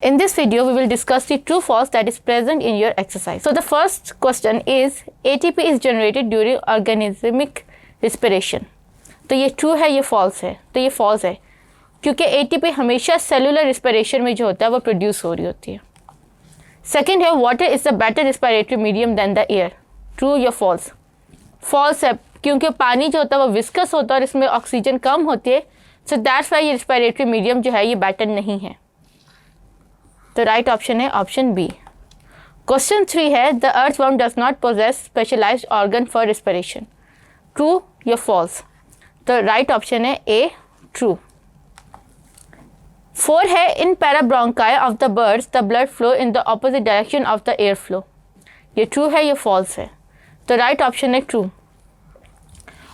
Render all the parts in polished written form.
In this video, we will discuss the true false that is present in your exercise. So the first question is ATP is generated during organismic respiration. तो ये true है, ये false है. तो ये false है क्योंकि ATP हमेशा cellular respiration में जो होता है वो produce हो रही होती है. Second है water is a better respiratory medium than the air. True या false? False है क्योंकि पानी जो होता है वो viscous होता है और इसमें ऑक्सीजन कम होती है. So that's why ये respiratory medium जो है ये better नहीं है. तो राइट ऑप्शन है ऑप्शन बी. क्वेश्चन 3 है the earthworm does not possess specialised organ for respiration. True या फॉल्स? तो राइट ऑप्शन है ए, ट्रू. 4 है in parabronchi of the birds the blood flow in the opposite direction of the air flow. ये true है, ये false है? तो right option है ट्रू.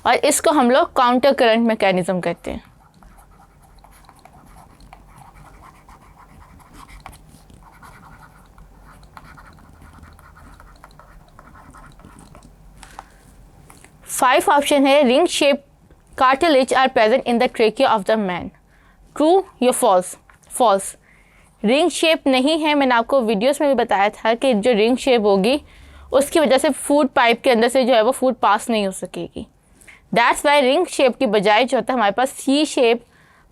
और इसको हम लोग काउंटर करंट मैकेनिज्म कहते हैं. फाइव ऑप्शन है ring shape cartilage are present in the trachea of the man. True या फॉल्स? फॉल्स. रिंग शेप नहीं है. मैंने आपको वीडियोस में भी बताया था कि जो रिंग शेप होगी उसकी वजह से फूड पाइप के अंदर से जो है वो फूड पास नहीं हो सकेगी. दैट्स वाई रिंग शेप की बजाय जो होता है हमारे पास सी शेप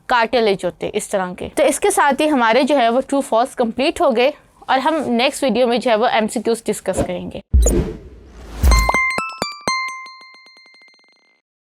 कार्टिलेज होते हैं इस तरह के. तो इसके साथ ही हमारे जो है वो ट्रू फॉल्स कंप्लीट हो गए और हम नेक्स्ट वीडियो में जो है वो MCQs डिस्कस करेंगे.